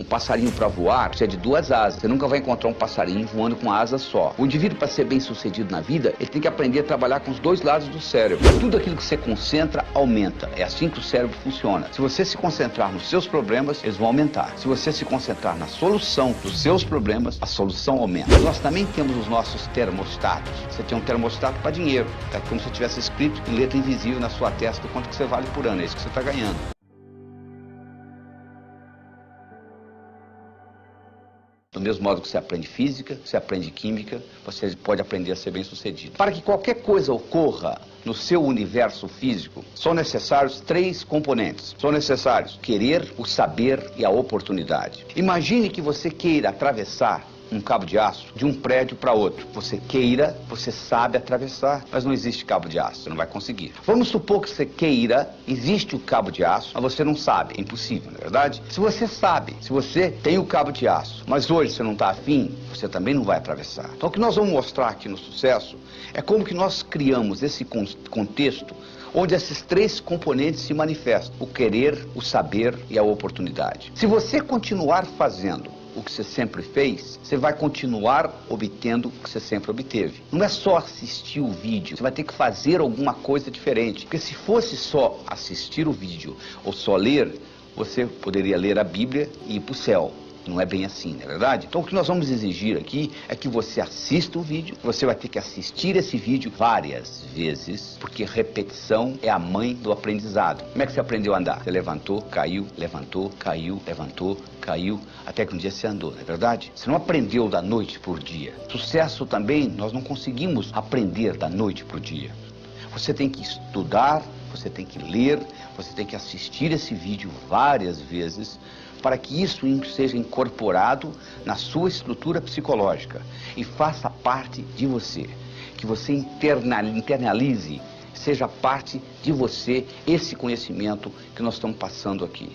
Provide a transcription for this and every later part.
Um passarinho para voar precisa de duas asas. Você nunca vai encontrar um passarinho voando com uma asa só. O indivíduo, para ser bem sucedido na vida, ele tem que aprender a trabalhar com os dois lados do cérebro. Tudo aquilo que você concentra, aumenta. É assim que o cérebro funciona. Se você se concentrar nos seus problemas, eles vão aumentar. Se você se concentrar na solução dos seus problemas, a solução aumenta. Nós também temos os nossos termostatos. Você tem um termostato para dinheiro. É como se tivesse escrito em letra invisível na sua testa quanto que você vale por ano. É isso que você está ganhando. Do mesmo modo que você aprende física, você aprende química, você pode aprender a ser bem-sucedido. Para que qualquer coisa ocorra no seu universo físico, são necessários 3 componentes. São necessários querer, o saber e a oportunidade. Imagine que você queira atravessar um cabo de aço de um prédio para outro. Você queira, você sabe atravessar, mas não existe cabo de aço, você não vai conseguir. Vamos supor que você queira, existe o cabo de aço, mas você não sabe, é impossível, não é verdade? Se você sabe, se você tem o cabo de aço, mas hoje você não está afim, você também não vai atravessar. Então o que nós vamos mostrar aqui no Sucesso é como que nós criamos esse contexto onde esses 3 componentes se manifestam: o querer, o saber e a oportunidade. Se você continuar fazendo o que você sempre fez, você vai continuar obtendo o que você sempre obteve. Não é só assistir o vídeo, você vai ter que fazer alguma coisa diferente. Porque se fosse só assistir o vídeo ou só ler, você poderia ler a Bíblia e ir para o céu. Não é bem assim, não é verdade? Então o que nós vamos exigir aqui é que você assista o vídeo. Você vai ter que assistir esse vídeo várias vezes, porque repetição é a mãe do aprendizado. Como é que você aprendeu a andar? Você levantou, caiu, levantou, caiu, até que um dia você andou, não é verdade? Você não aprendeu da noite por dia. Sucesso também, nós não conseguimos aprender da noite por dia. Você tem que estudar, você tem que ler, você tem que assistir esse vídeo várias vezes, para que isso seja incorporado na sua estrutura psicológica e faça parte de você. Que você internalize, seja parte de você, esse conhecimento que nós estamos passando aqui.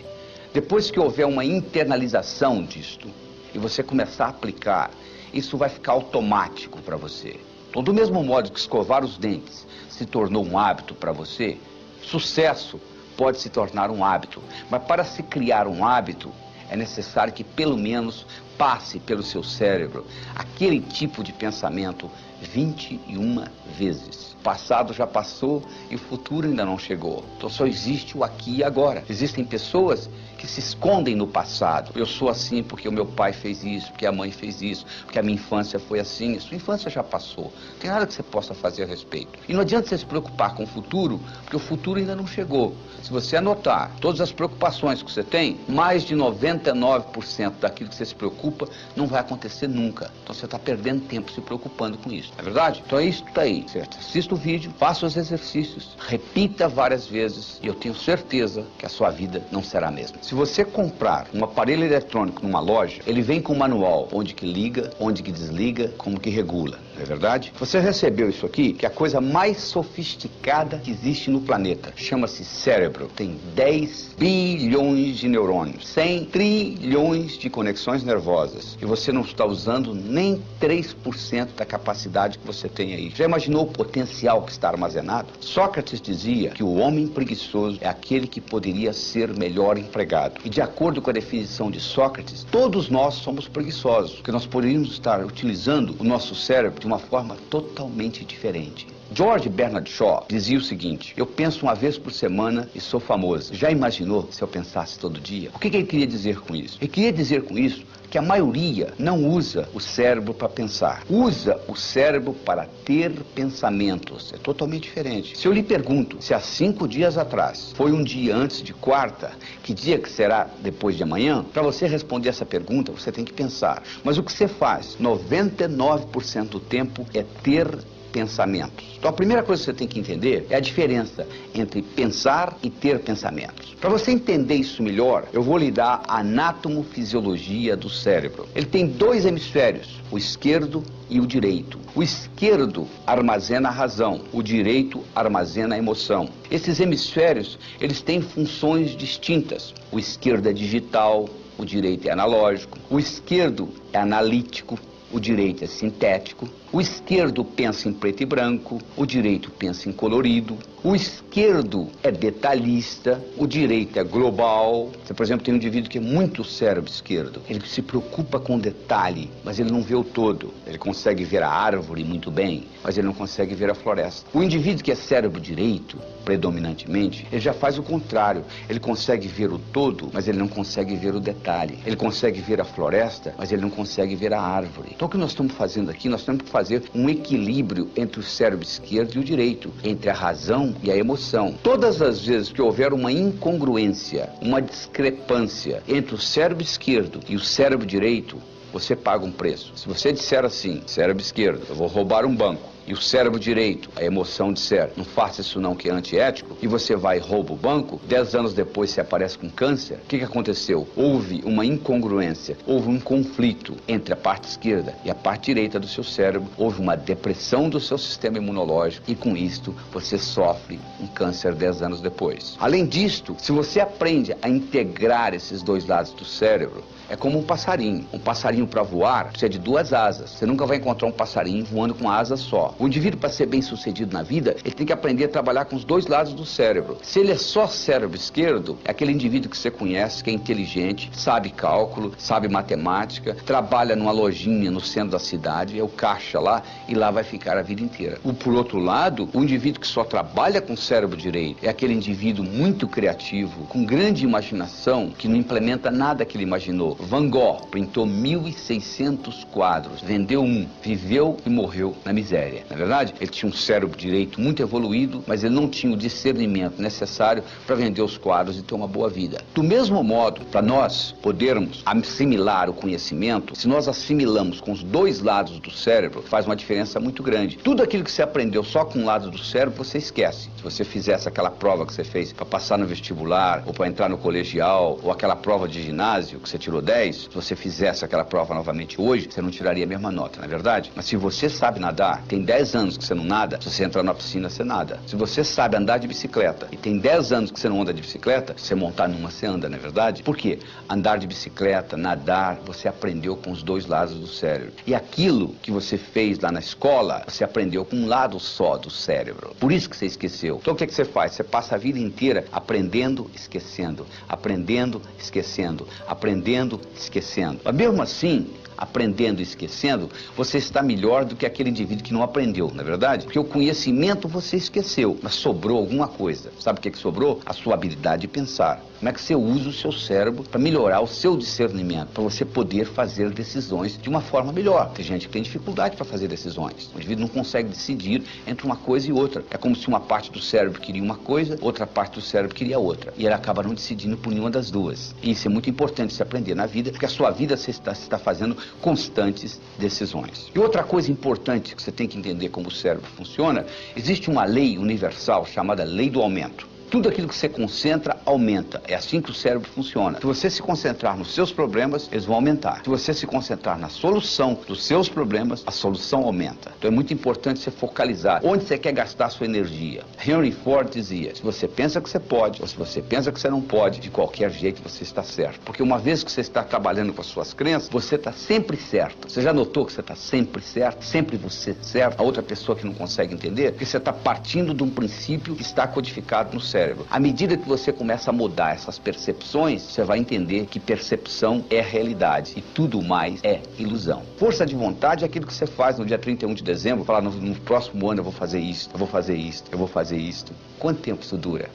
Depois que houver uma internalização disto e você começar a aplicar, isso vai ficar automático para você. Então, do mesmo modo que escovar os dentes se tornou um hábito para você, sucesso pode se tornar um hábito. Mas para se criar um hábito, é necessário que pelo menos passe pelo seu cérebro aquele tipo de pensamento 21 vezes. O passado já passou e o futuro ainda não chegou. Então só existe o aqui e agora. Existem pessoas que se escondem no passado. Eu sou assim porque o meu pai fez isso, porque a mãe fez isso, porque a minha infância foi assim. A sua infância já passou. Não tem nada que você possa fazer a respeito. E não adianta você se preocupar com o futuro, porque o futuro ainda não chegou. Se você anotar todas as preocupações que você tem, mais de 99% daquilo que você se preocupa não vai acontecer nunca. Então você está perdendo tempo se preocupando com isso. Não é verdade? Então é isso que está aí. Você assista o vídeo, faça os exercícios, repita várias vezes e eu tenho certeza que a sua vida não será a mesma. Se você comprar um aparelho eletrônico numa loja, ele vem com um manual onde que liga, onde que desliga, como que regula. Não é verdade? Você recebeu isso aqui, que é a coisa mais sofisticada que existe no planeta. Chama-se cérebro. Tem 10 bilhões de neurônios, 100 trilhões de conexões nervosas. E você não está usando nem 3% da capacidade que você tem aí. Já imaginou o potencial que está armazenado? Sócrates dizia que o homem preguiçoso é aquele que poderia ser melhor empregado. E de acordo com a definição de Sócrates, todos nós somos preguiçosos, porque nós poderíamos estar utilizando o nosso cérebro de uma forma totalmente diferente. George Bernard Shaw dizia o seguinte: eu penso uma vez por semana e sou famoso. Já imaginou se eu pensasse todo dia? O que ele queria dizer com isso? Ele queria dizer com isso que a maioria não usa o cérebro para pensar. Usa o cérebro para ter pensamentos. É totalmente diferente. Se eu lhe pergunto se há 5 dias atrás foi um dia antes de quarta, que dia que será depois de amanhã? Para você responder essa pergunta, você tem que pensar. Mas o que você faz 99% do tempo é ter pensamentos. Então a primeira coisa que você tem que entender é a diferença entre pensar e ter pensamentos. Para você entender isso melhor, eu vou lhe dar a anatomofisiologia do cérebro. Ele tem 2 hemisférios, o esquerdo e o direito. O esquerdo armazena a razão, o direito armazena a emoção. Esses hemisférios, eles têm funções distintas. O esquerdo é digital, o direito é analógico. O esquerdo é analítico, o direito é sintético. O esquerdo pensa em preto e branco, o direito pensa em colorido. O esquerdo é detalhista, o direito é global. Você, por exemplo, tem um indivíduo que é muito cérebro esquerdo. Ele se preocupa com detalhe, mas ele não vê o todo. Ele consegue ver a árvore muito bem, mas ele não consegue ver a floresta. O indivíduo que é cérebro direito, predominantemente, ele já faz o contrário. Ele consegue ver o todo, mas ele não consegue ver o detalhe. Ele consegue ver a floresta, mas ele não consegue ver a árvore. Então o que nós estamos fazendo aqui? Nós temos que fazer um equilíbrio entre o cérebro esquerdo e o direito, entre a razão e a emoção. Todas as vezes que houver uma incongruência, uma discrepância entre o cérebro esquerdo e o cérebro direito, você paga um preço. Se você disser assim, cérebro esquerdo, eu vou roubar um banco, e o cérebro direito, a emoção disser, não faça isso não que é antiético, e você vai e rouba o banco, 10 anos depois você aparece com câncer, o que aconteceu? Houve uma incongruência, houve um conflito entre a parte esquerda e a parte direita do seu cérebro, houve uma depressão do seu sistema imunológico, e com isto você sofre um câncer 10 anos depois. Além disto, se você aprende a integrar esses dois lados do cérebro, é como um passarinho. Um passarinho para voar precisa de 2 asas. Você nunca vai encontrar um passarinho voando com uma asa só. O indivíduo, para ser bem sucedido na vida, ele tem que aprender a trabalhar com os dois lados do cérebro. Se ele é só cérebro esquerdo, é aquele indivíduo que você conhece, que é inteligente, sabe cálculo, sabe matemática, trabalha numa lojinha no centro da cidade, é o caixa lá, e lá vai ficar a vida inteira. Por outro lado, o indivíduo que só trabalha com o cérebro direito é aquele indivíduo muito criativo, com grande imaginação, que não implementa nada que ele imaginou. Van Gogh pintou 1.600 quadros, vendeu um, viveu e morreu na miséria. Na verdade, ele tinha um cérebro direito muito evoluído, mas ele não tinha o discernimento necessário para vender os quadros e ter uma boa vida. Do mesmo modo, para nós podermos assimilar o conhecimento, se nós assimilamos com os dois lados do cérebro, faz uma diferença muito grande. Tudo aquilo que você aprendeu só com um lado do cérebro, você esquece. Se você fizesse aquela prova que você fez para passar no vestibular, ou para entrar no colegial, ou aquela prova de ginásio que você tirou 10, se você fizesse aquela prova novamente hoje, você não tiraria a mesma nota, não é verdade? Mas se você sabe nadar, tem 10 anos que você não nada, se você entrar na piscina, você nada. Se você sabe andar de bicicleta e tem 10 anos que você não anda de bicicleta, se você montar numa, você anda, não é verdade? Por quê? Andar de bicicleta, nadar, você aprendeu com os dois lados do cérebro. E aquilo que você fez lá na escola, você aprendeu com um lado só do cérebro. Por isso que você esqueceu. Então o que você faz? Você passa a vida inteira aprendendo, esquecendo, aprendendo, esquecendo, aprendendo, esquecendo. Mas mesmo assim, aprendendo e esquecendo, você está melhor do que aquele indivíduo que não aprendeu, não é verdade? Porque o conhecimento você esqueceu, mas sobrou alguma coisa. Sabe o que sobrou? A sua habilidade de pensar. Como é que você usa o seu cérebro para melhorar o seu discernimento, para você poder fazer decisões de uma forma melhor. Tem gente que tem dificuldade para fazer decisões. O indivíduo não consegue decidir entre uma coisa e outra. É como se uma parte do cérebro queria uma coisa, outra parte do cérebro queria outra. E ele acaba não decidindo por nenhuma das duas. E isso é muito importante se aprender na vida, porque a sua vida você está fazendo constantes decisões. E outra coisa importante que você tem que entender como o cérebro funciona, existe uma lei universal chamada lei do aumento. Tudo aquilo que você concentra, aumenta. É assim que o cérebro funciona. Se você se concentrar nos seus problemas, eles vão aumentar. Se você se concentrar na solução dos seus problemas, a solução aumenta. Então é muito importante você focalizar onde você quer gastar a sua energia. Henry Ford dizia, se você pensa que você pode, ou se você pensa que você não pode, de qualquer jeito você está certo. Porque uma vez que você está trabalhando com as suas crenças, você está sempre certo. Você já notou que você está sempre certo? Sempre você certo? A outra pessoa que não consegue entender? Porque você está partindo de um princípio que está codificado no cérebro. À medida que você começa a mudar essas percepções, você vai entender que percepção é realidade e tudo mais é ilusão. Força de vontade é aquilo que você faz no dia 31 de dezembro, falar no próximo ano eu vou fazer isso, eu vou fazer isso, eu vou fazer isso. Quanto tempo isso dura?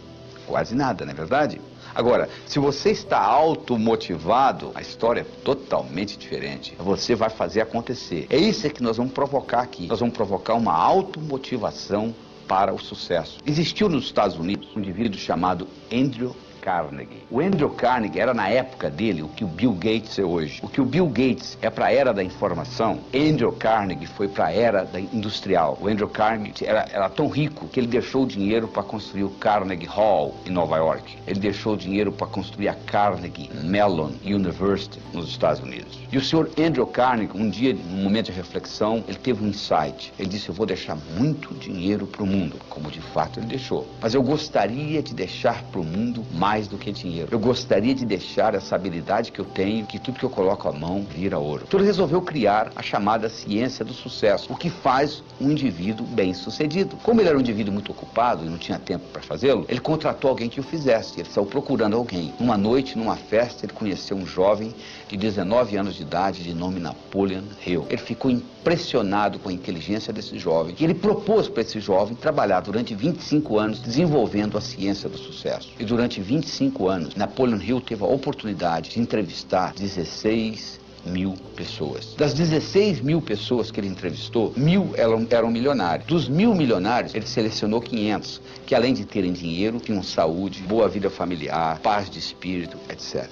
Quase nada, não é verdade? Agora, se você está automotivado, a história é totalmente diferente. Você vai fazer acontecer. É isso que nós vamos provocar aqui. Nós vamos provocar uma automotivação para o sucesso. Existiu nos Estados Unidos um indivíduo chamado Andrew Carnegie. O Andrew Carnegie era na época dele o que o Bill Gates é hoje. O que o Bill Gates é para a era da informação, Andrew Carnegie foi para a era da industrial. O Andrew Carnegie era tão rico que ele deixou o dinheiro para construir o Carnegie Hall em Nova York. Ele deixou o dinheiro para construir a Carnegie Mellon University nos Estados Unidos. E o senhor Andrew Carnegie, um dia, num momento de reflexão, ele teve um insight. Ele disse, eu vou deixar muito dinheiro para o mundo, como de fato ele deixou. Mas eu gostaria de deixar para o mundo mais mais do que dinheiro. Eu gostaria de deixar essa habilidade que eu tenho, que tudo que eu coloco a mão vira ouro. Então ele resolveu criar a chamada ciência do sucesso, o que faz um indivíduo bem-sucedido. Como ele era um indivíduo muito ocupado e não tinha tempo para fazê-lo, ele contratou alguém que o fizesse. Ele saiu procurando alguém. Uma noite, numa festa, ele conheceu um jovem de 19 anos de idade, de nome Napoleon Hill. Ele ficou impressionado com a inteligência desse jovem e ele propôs para esse jovem trabalhar durante 25 anos desenvolvendo a ciência do sucesso. E durante 25 anos, Napoleon Hill teve a oportunidade de entrevistar 16 mil pessoas. Das 16 mil pessoas que ele entrevistou, 1.000 eram milionários. Dos 1.000 milionários, ele selecionou 500, que além de terem dinheiro, tinham saúde, boa vida familiar, paz de espírito, etc.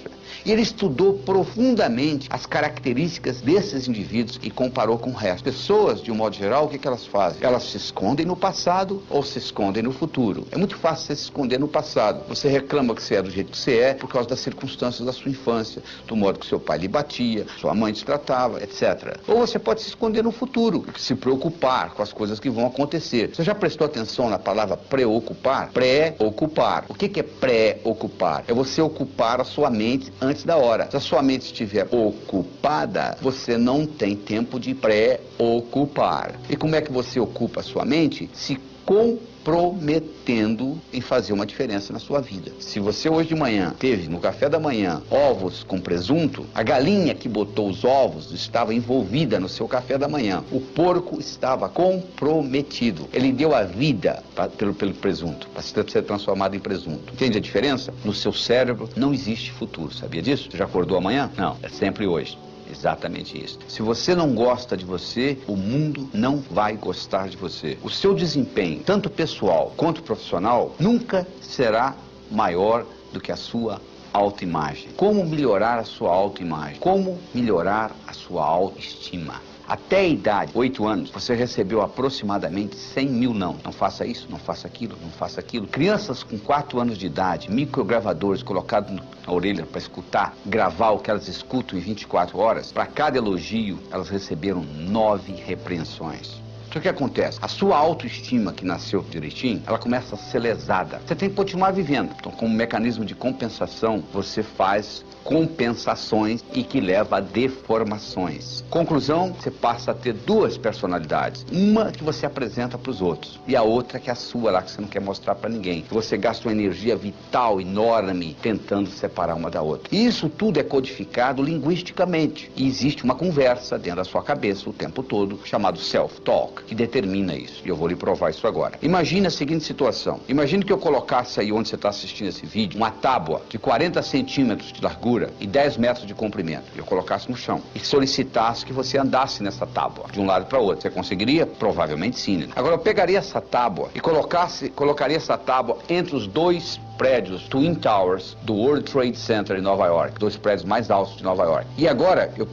E ele estudou profundamente as características desses indivíduos e comparou com o resto. Pessoas, de um modo geral, o que elas fazem? Elas se escondem no passado ou se escondem no futuro. É muito fácil você se esconder no passado. Você reclama que você é do jeito que você é por causa das circunstâncias da sua infância, do modo que seu pai lhe batia, sua mãe te tratava, etc. Ou você pode se esconder no futuro, se preocupar com as coisas que vão acontecer. Você já prestou atenção na palavra preocupar? Pré-ocupar. O que é pré-ocupar? É você ocupar a sua mente antes da hora. Se a sua mente estiver ocupada, você não tem tempo de pré-ocupar. E como é que você ocupa a sua mente? Se comprometendo em fazer uma diferença na sua vida. Se você hoje de manhã teve no café da manhã ovos com presunto, a galinha que botou os ovos estava envolvida no seu café da manhã. O porco estava comprometido. Ele deu a vida pelo presunto, para ser transformado em presunto. Entende a diferença? No seu cérebro não existe futuro. Sabia disso? Você já acordou amanhã? Não, é sempre hoje. Exatamente isso. Se você não gosta de você, o mundo não vai gostar de você. O seu desempenho, tanto pessoal quanto profissional, nunca será maior do que a sua autoimagem. Como melhorar a sua autoimagem? Como melhorar a sua autoestima? Até a idade, 8 anos, você recebeu aproximadamente 100 mil não. Não faça isso, não faça aquilo, não faça aquilo. Crianças com 4 anos de idade, microgravadores colocados na orelha para escutar, gravar o que elas escutam em 24 horas, para cada elogio, elas receberam 9 repreensões. Então o que acontece? A sua autoestima que nasceu direitinho, ela começa a ser lesada. Você tem que continuar vivendo. Então, como mecanismo de compensação, você faz compensações e que leva a deformações. Conclusão, você passa a ter 2 personalidades. Uma que você apresenta para os outros e a outra que é a sua lá, que você não quer mostrar para ninguém. Você gasta uma energia vital enorme tentando separar uma da outra. E isso tudo é codificado linguisticamente. E existe uma conversa dentro da sua cabeça o tempo todo, chamado self-talk, que determina isso. E eu vou lhe provar isso agora. Imagine a seguinte situação. Imagine que eu colocasse aí onde você está assistindo esse vídeo, uma tábua de 40 centímetros de largura e 10 metros de comprimento. E eu colocasse no chão e solicitasse que você andasse nessa tábua de um lado para o outro. Você conseguiria? Provavelmente sim. Agora eu pegaria essa tábua e colocaria essa tábua entre os 2 prédios Twin Towers do World Trade Center em Nova York, 2 prédios mais altos de Nova York. E agora eu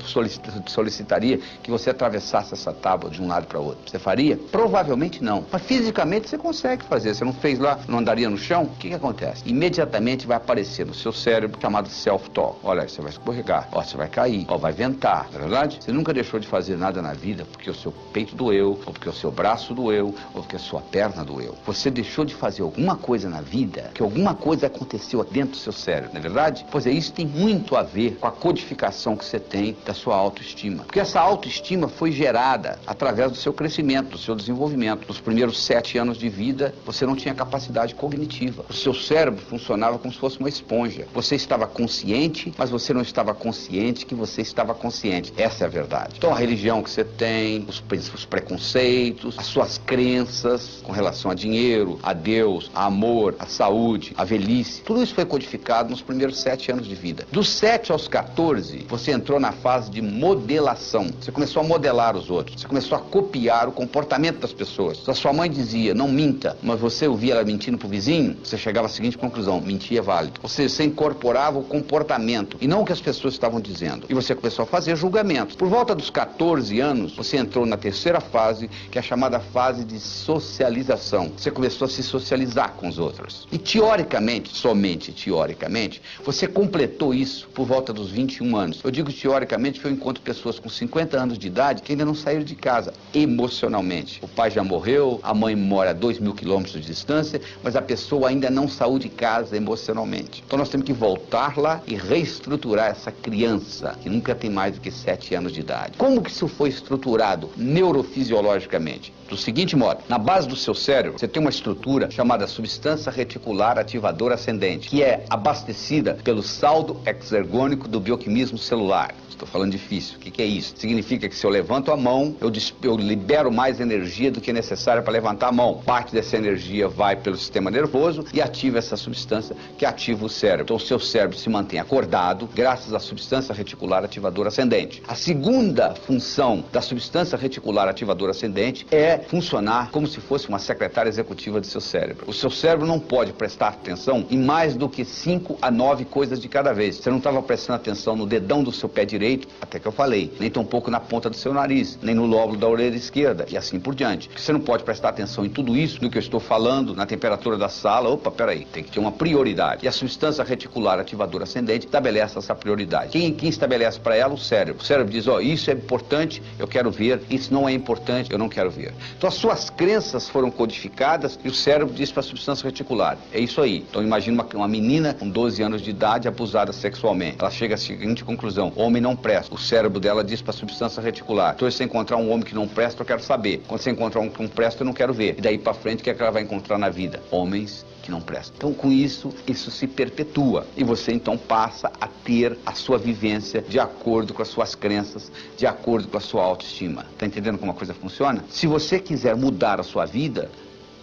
solicitaria que você atravessasse essa tábua de um lado para o outro. Você faria? Provavelmente não. Mas fisicamente você consegue fazer. Você não fez lá, não andaria no chão? O que acontece? Imediatamente vai aparecer no seu cérebro chamado self-talk. Olha, você vai escorregar, ó, você vai cair, ó, vai ventar, não é verdade? Você nunca deixou de fazer nada na vida porque o seu peito doeu, ou porque o seu braço doeu, ou porque a sua perna doeu. Você deixou de fazer alguma coisa na vida, que alguma coisa aconteceu dentro do seu cérebro, não é verdade? Pois é, isso tem muito a ver com a codificação que você tem da sua autoestima. Porque essa autoestima foi gerada através do seu crescimento, do seu desenvolvimento. Nos primeiros 7 anos de vida, você não tinha capacidade cognitiva. O seu cérebro funcionava como se fosse uma esponja. Você estava consciente, mas você não estava consciente que você estava consciente. Essa é a verdade. Então a religião que você tem, os preconceitos, as suas crenças com relação a dinheiro, a Deus, a amor, a saúde, a velhice, tudo isso foi codificado nos primeiros 7 anos de vida. Dos 7 aos 14, você entrou na fase de modelação. Você começou a modelar os outros. Você começou a copiar o comportamento das pessoas. Se a sua mãe dizia, não minta, mas você ouvia ela mentindo pro vizinho, você chegava à seguinte conclusão, mentir é válido. Ou seja, você incorporava o comportamento e não o que as pessoas estavam dizendo. E você começou a fazer julgamentos. Por volta dos 14 anos, você entrou na terceira fase, que é a chamada fase de socialização. Você começou a se socializar com os outros. E teoricamente, teoricamente, somente teoricamente, você completou isso por volta dos 21 anos. Eu digo teoricamente porque eu encontro pessoas com 50 anos de idade que ainda não saíram de casa emocionalmente. O pai já morreu, a mãe mora a 2.000 quilômetros de distância, mas a pessoa ainda não saiu de casa emocionalmente. Então nós temos que voltar lá e reestruturar essa criança, que nunca tem mais do que 7 anos de idade. Como que isso foi estruturado neurofisiologicamente? Do seguinte modo, na base do seu cérebro, você tem uma estrutura chamada substância reticular ativadora ascendente, que é abastecida pelo saldo exergônico do bioquimismo celular. Estou falando difícil. O que é isso? Significa que se eu levanto a mão, eu libero mais energia do que é necessária para levantar a mão. Parte dessa energia vai pelo sistema nervoso e ativa essa substância que ativa o cérebro. Então o seu cérebro se mantém acordado graças à substância reticular ativadora ascendente. A segunda função da substância reticular ativadora ascendente é funcionar como se fosse uma secretária executiva do seu cérebro. O seu cérebro não pode prestar atenção em mais do que 5 a 9 coisas de cada vez. Você não estava prestando atenção no dedão do seu pé direito, até que eu falei, nem tampouco na ponta do seu nariz, nem no lóbulo da orelha esquerda, e assim por diante. Porque você não pode prestar atenção em tudo isso, no que eu estou falando, na temperatura da sala. Opa, peraí, tem que ter uma prioridade. E a substância reticular ativadora ascendente estabelece essa prioridade. Quem estabelece para ela? O cérebro. O cérebro diz, ó, isso é importante, eu quero ver, isso não é importante, eu não quero ver. Então as suas crenças foram codificadas e o cérebro diz para a substância reticular, é isso aí. Então imagina uma menina com 12 anos de idade abusada sexualmente. Ela chega à seguinte conclusão, homem não presta. O cérebro dela diz para a substância reticular, então se você encontrar um homem que não presta, eu quero saber. Quando você encontrar um que não presta, eu não quero ver. E daí para frente, o que é que ela vai encontrar na vida? Homens que não prestam. Então com isso se perpetua. E você então passa a ter a sua vivência de acordo com as suas crenças, de acordo com a sua autoestima. Tá entendendo como a coisa funciona? Se você quiser mudar a sua vida,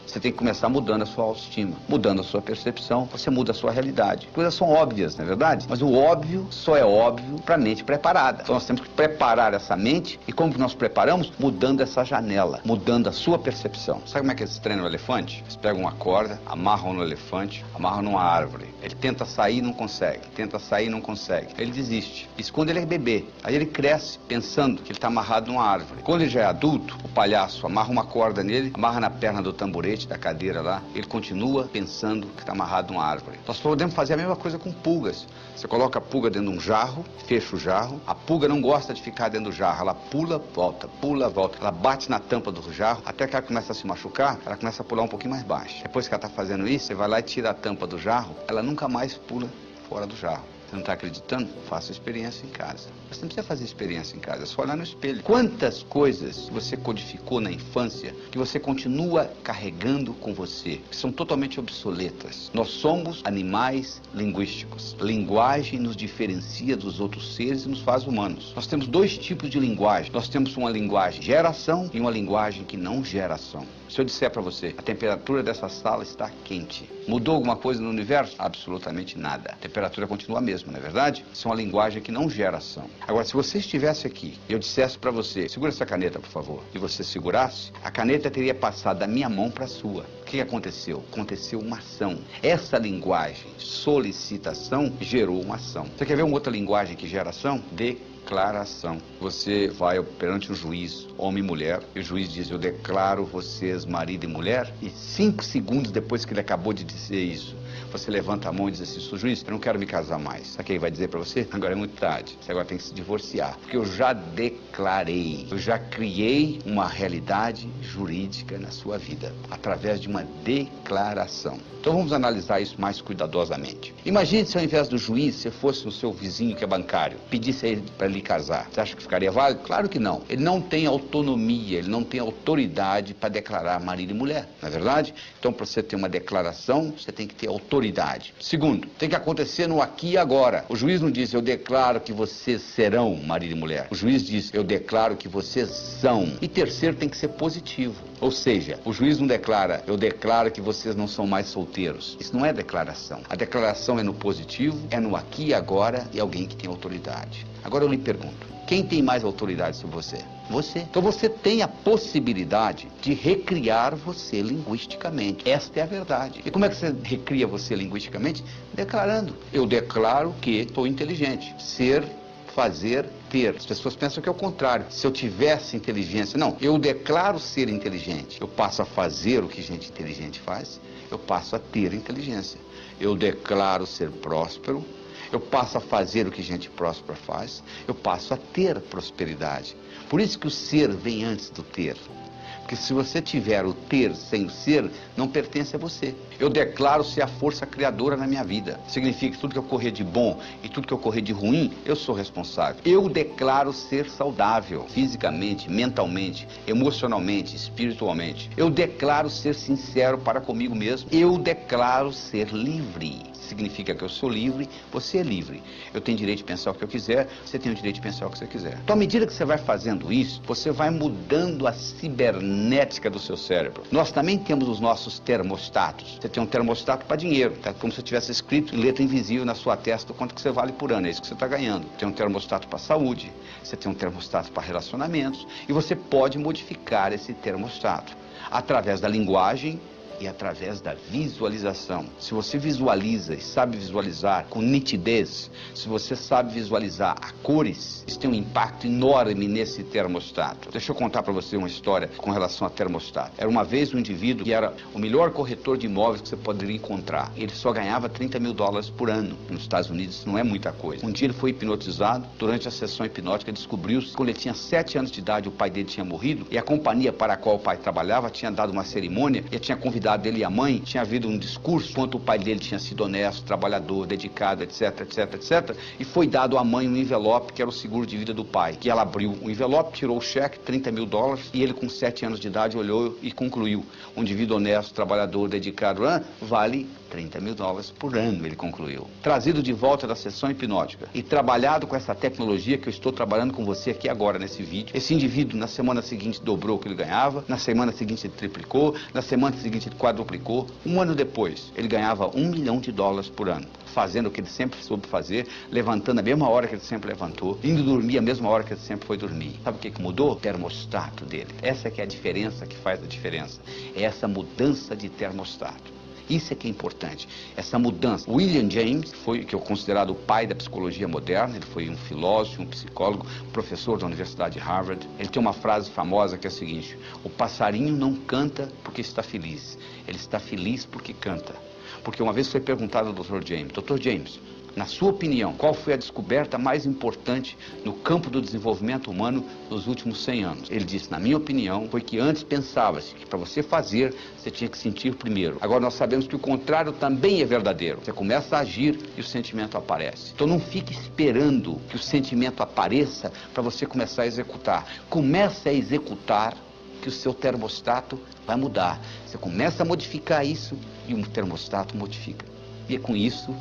você tem que começar mudando a sua autoestima, mudando a sua percepção, você muda a sua realidade. Coisas são óbvias, não é verdade? Mas o óbvio só é óbvio para a mente preparada. Então nós temos que preparar essa mente, e como que nós preparamos? Mudando essa janela, mudando a sua percepção. Sabe como é que eles treinam o elefante? Eles pegam uma corda, amarram no elefante, amarram numa árvore. Ele tenta sair e não consegue, tenta sair e não consegue. Ele desiste. Isso quando ele é bebê. Aí ele cresce pensando que ele está amarrado numa árvore. Quando ele já é adulto, o palhaço amarra uma corda nele, amarra na perna do tamborete da cadeira lá, ele continua pensando que está amarrado numa árvore. Nós podemos fazer a mesma coisa com pulgas. Você coloca a pulga dentro de um jarro, fecha o jarro, a pulga não gosta de ficar dentro do jarro, ela pula, volta, ela bate na tampa do jarro, até que ela começa a se machucar, ela começa a pular um pouquinho mais baixo. Depois que ela está fazendo isso, você vai lá e tira a tampa do jarro, ela nunca mais pula fora do jarro. Você não está acreditando? Faça experiência em casa. Você não precisa fazer experiência em casa, é só olhar no espelho. Quantas coisas você codificou na infância que você continua carregando com você, que são totalmente obsoletas? Nós somos animais linguísticos. Linguagem nos diferencia dos outros seres e nos faz humanos. Nós temos 2 tipos de linguagem. Nós temos uma linguagem geração e uma linguagem que não geração. Se eu disser para você, a temperatura dessa sala está quente. Mudou alguma coisa no universo? Absolutamente nada. A temperatura continua a mesma, não é verdade? Isso é uma linguagem que não gera ação. Agora, se você estivesse aqui e eu dissesse para você, segura essa caneta, por favor, e você segurasse, a caneta teria passado da minha mão para a sua. O que aconteceu? Aconteceu uma ação. Essa linguagem, solicitação, gerou uma ação. Você quer ver uma outra linguagem que gera ação? Declaração. Você vai perante o juiz, homem e mulher, e o juiz diz, eu declaro vocês marido e mulher, e 5 segundos depois que ele acabou de dizer isso, você levanta a mão e diz assim, sou juiz, eu não quero me casar mais. Sabe o que ele vai dizer para você? Agora é muito tarde, você agora tem que se divorciar, porque eu já declarei, eu já criei uma realidade jurídica na sua vida, através de uma declaração. Então vamos analisar isso mais cuidadosamente. Imagine se ao invés do juiz, você fosse o seu vizinho que é bancário, pedisse a ele para lhe casar. Você acha que ficaria válido? Claro que não. Ele não tem autonomia, ele não tem autoridade para declarar marido e mulher, não é verdade? Então para você ter uma declaração, você tem que ter autoridade. Segundo, tem que acontecer no aqui e agora. O juiz não diz, eu declaro que vocês serão marido e mulher. O juiz diz, eu declaro que vocês são. E terceiro, tem que ser positivo. Ou seja, o juiz não declara, eu declaro que vocês não são mais solteiros. Isso não é declaração. A declaração é no positivo, é no aqui e agora, e alguém que tem autoridade. Agora eu lhe pergunto, quem tem mais autoridade sobre você? Você. Então você tem a possibilidade de recriar você linguisticamente. Esta é a verdade. E como é que você recria você linguisticamente? Declarando. Eu declaro que sou inteligente. Ser fazer, ter. As pessoas pensam que é o contrário. Se eu tivesse inteligência, não, eu declaro ser inteligente. Eu passo a fazer o que gente inteligente faz, eu passo a ter inteligência. Eu declaro ser próspero, eu passo a fazer o que gente próspera faz, eu passo a ter prosperidade. Por isso que o ser vem antes do ter. Porque se você tiver o ter sem o ser, não pertence a você. Eu declaro ser a força criadora na minha vida. Significa que tudo que ocorrer de bom e tudo que ocorrer de ruim, eu sou responsável. Eu declaro ser saudável, fisicamente, mentalmente, emocionalmente, espiritualmente. Eu declaro ser sincero para comigo mesmo. Eu declaro ser livre. Significa que eu sou livre, você é livre. Eu tenho direito de pensar o que eu quiser, você tem o direito de pensar o que você quiser. Então, à medida que você vai fazendo isso, você vai mudando a cibernética do seu cérebro. Nós também temos os nossos termostatos. Você tem um termostato para dinheiro, tá? Como se tivesse escrito em letra invisível na sua testa o quanto que você vale por ano, é isso que você está ganhando. Tem um termostato para saúde, você tem um termostato para relacionamentos, e você pode modificar esse termostato através da linguagem e através da visualização. Se você visualiza e sabe visualizar com nitidez, se você sabe visualizar a cores, isso tem um impacto enorme nesse termostato. Deixa eu contar para você uma história com relação a termostato. Era uma vez um indivíduo que era o melhor corretor de imóveis que você poderia encontrar. Ele só ganhava $30 mil por ano. Nos Estados Unidos isso não é muita coisa. Um dia ele foi hipnotizado. Durante a sessão hipnótica descobriu-se que quando ele tinha 7 anos de idade o pai dele tinha morrido e a companhia para a qual o pai trabalhava tinha dado uma cerimônia e tinha convidado dele e a mãe, tinha havido um discurso quanto o pai dele tinha sido honesto, trabalhador, dedicado, etc, etc, etc, e foi dado à mãe um envelope que era o seguro de vida do pai, que ela abriu o envelope, tirou o cheque, $30 mil, e ele com 7 anos de idade olhou e concluiu: um indivíduo honesto, trabalhador, dedicado, vale $30 mil por ano, ele concluiu. Trazido de volta da sessão hipnótica e trabalhado com essa tecnologia que eu estou trabalhando com você aqui agora nesse vídeo, esse indivíduo na semana seguinte dobrou o que ele ganhava, na semana seguinte ele triplicou, na semana seguinte ele quadruplicou. Um ano depois, ele ganhava $1 milhão por ano, fazendo o que ele sempre soube fazer, levantando a mesma hora que ele sempre levantou, indo dormir a mesma hora que ele sempre foi dormir. Sabe o que mudou? O termostato dele. Essa que é a diferença que faz a diferença. É essa mudança de termostato. Isso é que é importante, essa mudança. William James, que é considerado o pai da psicologia moderna, ele foi um filósofo, um psicólogo, professor da Universidade de Harvard. Ele tem uma frase famosa que é a seguinte: o passarinho não canta porque está feliz, ele está feliz porque canta. Porque uma vez foi perguntado ao Dr. James: Dr. James, na sua opinião, qual foi a descoberta mais importante no campo do desenvolvimento humano nos últimos 100 anos? Ele disse: na minha opinião, foi que antes pensava-se que para você fazer, você tinha que sentir primeiro. Agora nós sabemos que o contrário também é verdadeiro. Você começa a agir e o sentimento aparece. Então não fique esperando que o sentimento apareça para você começar a executar. Comece a executar, que o seu termostato vai mudar. Você começa a modificar isso e o termostato modifica. E é com isso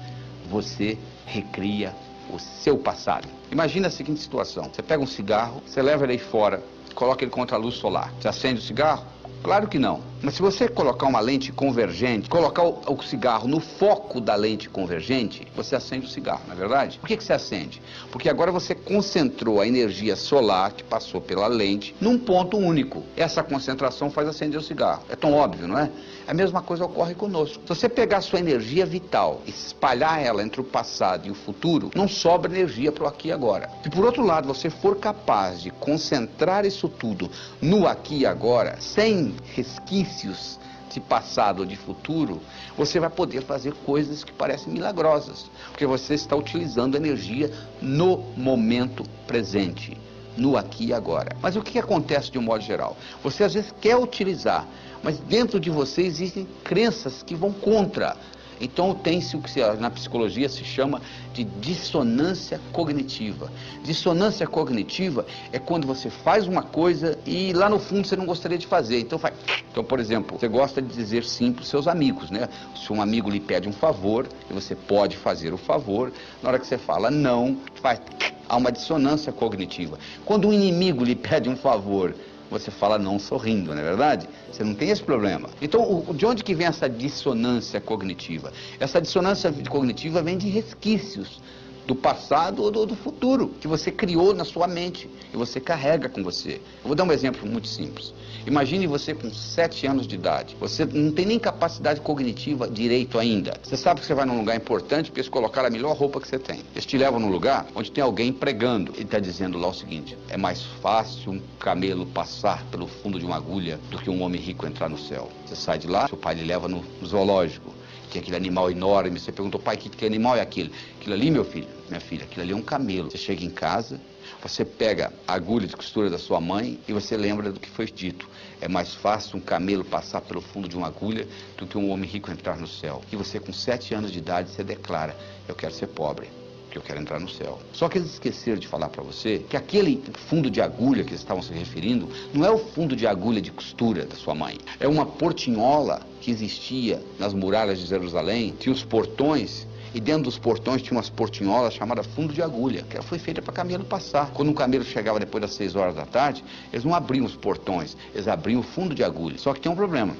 você recria o seu passado. Imagina a seguinte situação: você pega um cigarro, você leva ele aí fora, coloca ele contra a luz solar. Você acende o cigarro? Claro que não. Mas se você colocar uma lente convergente, colocar o cigarro no foco da lente convergente, você acende o cigarro, não é verdade? Por que você acende? Porque agora você concentrou a energia solar que passou pela lente num ponto único. Essa concentração faz acender o cigarro. É tão óbvio, não é? A mesma coisa ocorre conosco. Se você pegar a sua energia vital e espalhar ela entre o passado e o futuro, não sobra energia para o aqui e agora. Se por outro lado você for capaz de concentrar isso tudo no aqui e agora, sem resquícios de passado ou de futuro, você vai poder fazer coisas que parecem milagrosas, porque você está utilizando energia no momento presente, no aqui e agora. Mas o que acontece de um modo geral? Você às vezes quer utilizar, mas dentro de você existem crenças que vão contra. Então tem-se o que na psicologia se chama de dissonância cognitiva. Dissonância cognitiva é quando você faz uma coisa e lá no fundo você não gostaria de fazer, então faz. Então, por exemplo, você gosta de dizer sim para os seus amigos, né? Se um amigo lhe pede um favor, e você pode fazer o favor, na hora que você fala não, faz. Há uma dissonância cognitiva. Quando um inimigo lhe pede um favor, você fala não sorrindo, não é verdade? Você não tem esse problema. Então, de onde que vem essa dissonância cognitiva? Essa dissonância cognitiva vem de resquícios do passado ou do futuro, que você criou na sua mente e você carrega com você. Eu vou dar um exemplo muito simples. Imagine você com 7 anos de idade. Você não tem nem capacidade cognitiva direito ainda. Você sabe que você vai num lugar importante porque eles colocaram a melhor roupa que você tem. Eles te levam num lugar onde tem alguém pregando. Ele está dizendo lá o seguinte: é mais fácil um camelo passar pelo fundo de uma agulha do que um homem rico entrar no céu. Você sai de lá, seu pai lhe leva no zoológico. Tem aquele animal enorme, você perguntou, pai, que animal é aquele? Aquilo ali, meu filho, minha filha, aquilo ali é um camelo. Você chega em casa, você pega a agulha de costura da sua mãe e você lembra do que foi dito. É mais fácil um camelo passar pelo fundo de uma agulha do que um homem rico entrar no céu. E você com 7 anos de idade, você declara, eu quero ser pobre, que eu quero entrar no céu. Só que eles esqueceram de falar para você que aquele fundo de agulha que eles estavam se referindo não é o fundo de agulha de costura da sua mãe. É uma portinhola que existia nas muralhas de Jerusalém, tinha os portões, e dentro dos portões tinha umas portinholas chamadas fundo de agulha, que foi feita para camelo passar. Quando um camelo chegava depois das 6 horas da tarde, eles não abriam os portões, eles abriam o fundo de agulha. Só que tem um problema.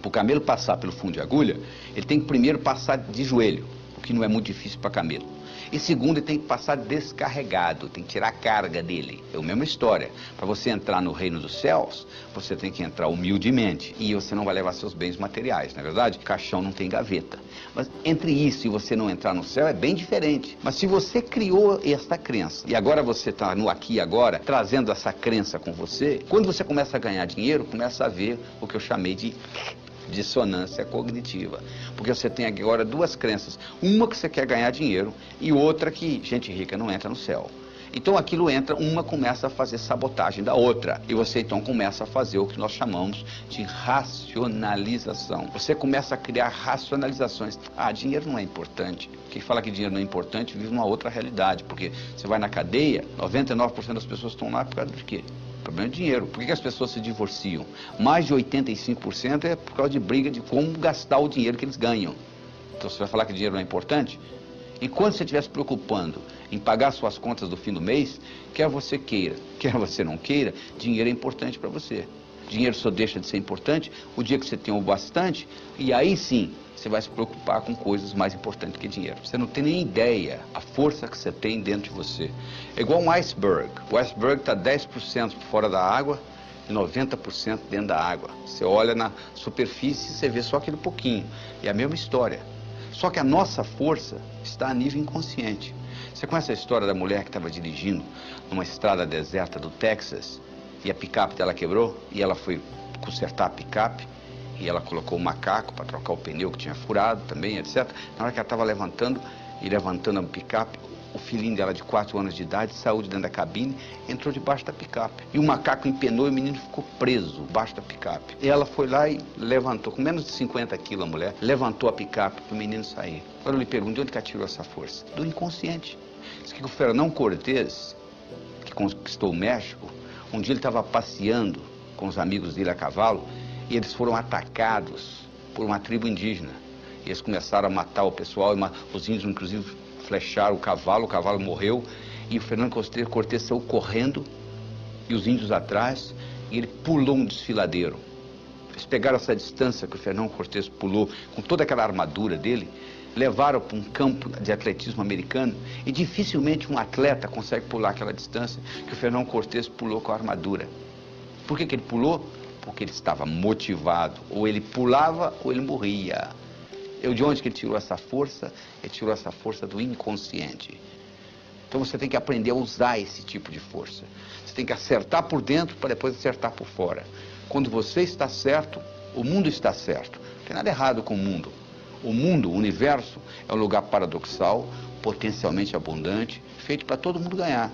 Para o camelo passar pelo fundo de agulha, ele tem que primeiro passar de joelho, o que não é muito difícil para camelo. E segundo, ele tem que passar descarregado, tem que tirar a carga dele. É a mesma história. Para você entrar no reino dos céus, você tem que entrar humildemente. E você não vai levar seus bens materiais, não é verdade? Caixão não tem gaveta. Mas entre isso e você não entrar no céu é bem diferente. Mas se você criou esta crença, e agora você está no aqui e agora, trazendo essa crença com você, quando você começa a ganhar dinheiro, começa a ver o que eu chamei de dissonância cognitiva, porque você tem agora 2 crenças, uma que você quer ganhar dinheiro e outra que gente rica não entra no céu. Então aquilo entra, uma começa a fazer sabotagem da outra, e você então começa a fazer o que nós chamamos de racionalização. Você começa a criar racionalizações. Ah, dinheiro não é importante. Quem fala que dinheiro não é importante vive uma outra realidade, porque você vai na cadeia, 99% das pessoas estão lá por causa de quê? Problema de dinheiro. Por que as pessoas se divorciam? Mais de 85% é por causa de briga de como gastar o dinheiro que eles ganham. Então você vai falar que dinheiro não é importante? Enquanto você estiver se preocupando em pagar suas contas do fim do mês, quer você queira, quer você não queira, dinheiro é importante para você. Dinheiro só deixa de ser importante o dia que você tem o bastante, e aí sim você vai se preocupar com coisas mais importantes que dinheiro. Você não tem nem ideia a força que você tem dentro de você. É igual um iceberg. O iceberg está 10% fora da água e 90% dentro da água. Você olha na superfície e você vê só aquele pouquinho. É a mesma história. Só que a nossa força está a nível inconsciente. Você conhece a história da mulher que estava dirigindo numa estrada deserta do Texas e a picape dela quebrou e ela foi consertar a picape e ela colocou o macaco para trocar o pneu que tinha furado também, etc. Na hora que ela estava levantando a picape, o filhinho dela de 4 anos de idade saiu de dentro da cabine, entrou debaixo da picape. E o macaco empenou e o menino ficou preso debaixo da picape. E ela foi lá e levantou, com menos de 50 quilos a mulher, levantou a picape para o menino sair. Agora eu lhe pergunto, de onde que ela tirou essa força? Do inconsciente. Diz que o Fernão Cortés, que conquistou o México, um dia ele estava passeando com os amigos dele a cavalo e eles foram atacados por uma tribo indígena. E eles começaram a matar o pessoal, os índios inclusive flecharam o cavalo morreu, e o Fernando Cortés saiu correndo, e os índios atrás, e ele pulou um desfiladeiro. Eles pegaram essa distância que o Fernando Cortés pulou, com toda aquela armadura dele, levaram para um campo de atletismo americano, e dificilmente um atleta consegue pular aquela distância que o Fernando Cortés pulou com a armadura. Por que ele pulou? Porque ele estava motivado, ou ele pulava ou ele morria. De onde que ele tirou essa força? Ele tirou essa força do inconsciente. Então você tem que aprender a usar esse tipo de força. Você tem que acertar por dentro para depois acertar por fora. Quando você está certo, o mundo está certo. Não tem nada errado com o mundo. O mundo, o universo, é um lugar paradoxal, potencialmente abundante, feito para todo mundo ganhar.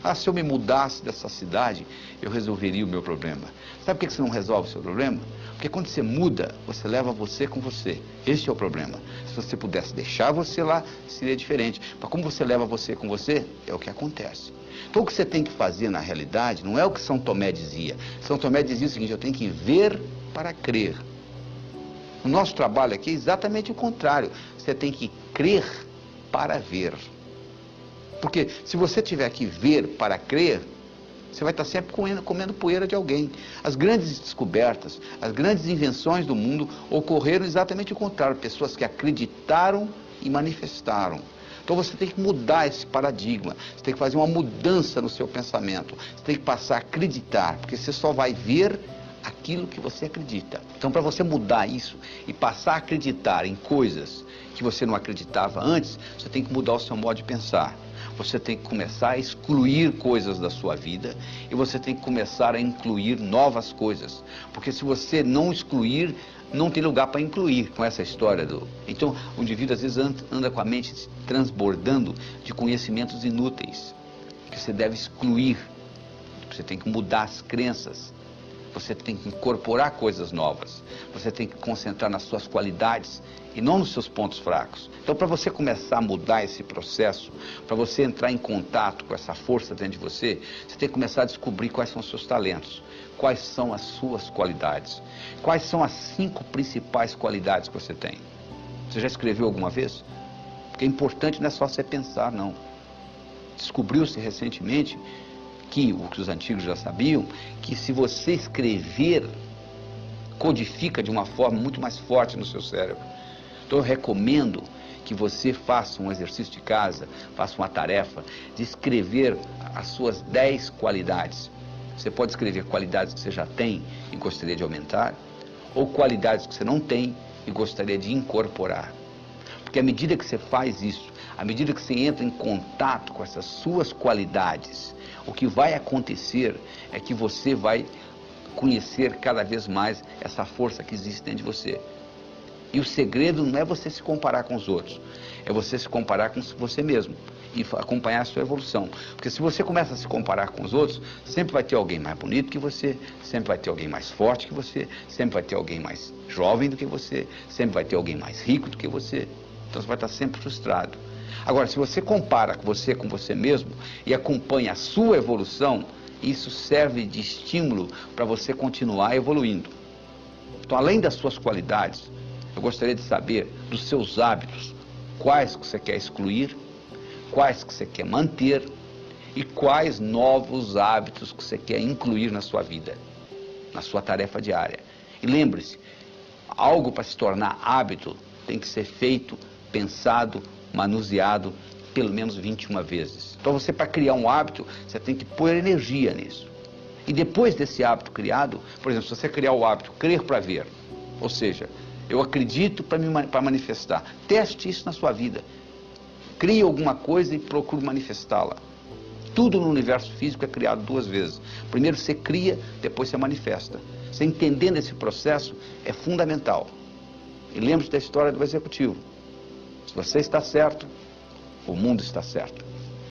Ah, se eu me mudasse dessa cidade, eu resolveria o meu problema. Sabe por que você não resolve o seu problema? Porque quando você muda, você leva você com você. Esse é o problema. Se você pudesse deixar você lá, seria diferente. Mas como você leva você com você, é o que acontece. Então o que você tem que fazer na realidade não é o que São Tomé dizia. São Tomé dizia o seguinte: eu tenho que ver para crer. O nosso trabalho aqui é exatamente o contrário. Você tem que crer para ver. Porque se você tiver que ver para crer, você vai estar sempre comendo poeira de alguém. As grandes descobertas, as grandes invenções do mundo ocorreram exatamente o contrário. Pessoas que acreditaram e manifestaram. Então você tem que mudar esse paradigma, você tem que fazer uma mudança no seu pensamento, você tem que passar a acreditar, porque você só vai ver aquilo que você acredita. Então, para você mudar isso e passar a acreditar em coisas que você não acreditava antes, você tem que mudar o seu modo de pensar. Você tem que começar a excluir coisas da sua vida e você tem que começar a incluir novas coisas. Porque se você não excluir, não tem lugar para incluir com essa história do... Então, o indivíduo às vezes anda com a mente transbordando de conhecimentos inúteis, que você deve excluir. Você tem que mudar as crenças. Você tem que incorporar coisas novas. Você tem que concentrar nas suas qualidades e não nos seus pontos fracos. Então, para você começar a mudar esse processo, para você entrar em contato com essa força dentro de você, você tem que começar a descobrir quais são os seus talentos, quais são as suas qualidades, quais são as 5 principais qualidades que você tem. Você já escreveu alguma vez? Porque é importante não é só você pensar, não. Descobriu-se recentemente o que os antigos já sabiam, que se você escrever, codifica de uma forma muito mais forte no seu cérebro. Então eu recomendo que você faça um exercício de casa, faça uma tarefa de escrever as suas 10 qualidades. Você pode escrever qualidades que você já tem e gostaria de aumentar, ou qualidades que você não tem e gostaria de incorporar. Porque à medida que você faz isso, à medida que você entra em contato com essas suas qualidades, o que vai acontecer é que você vai conhecer cada vez mais essa força que existe dentro de você. E o segredo não é você se comparar com os outros, é você se comparar com você mesmo e acompanhar a sua evolução. Porque se você começa a se comparar com os outros, sempre vai ter alguém mais bonito que você, sempre vai ter alguém mais forte que você, sempre vai ter alguém mais jovem do que você, sempre vai ter alguém mais rico do que você. Então você vai estar sempre frustrado. Agora, se você compara com você mesmo e acompanha a sua evolução, isso serve de estímulo para você continuar evoluindo. Então, além das suas qualidades, eu gostaria de saber dos seus hábitos, quais que você quer excluir, quais que você quer manter e quais novos hábitos que você quer incluir na sua vida, na sua tarefa diária. E lembre-se, algo para se tornar hábito tem que ser feito, pensado, manuseado pelo menos 21 vezes. Então você, para criar um hábito, você tem que pôr energia nisso. E depois desse hábito criado, por exemplo, se você criar o hábito crer para ver, ou seja, eu acredito para manifestar, teste isso na sua vida. Crie alguma coisa e procure manifestá-la. Tudo no universo físico é criado 2 vezes. Primeiro você cria, depois você manifesta. Você entendendo esse processo é fundamental. E lembre-se da história do executivo. Se você está certo, o mundo está certo.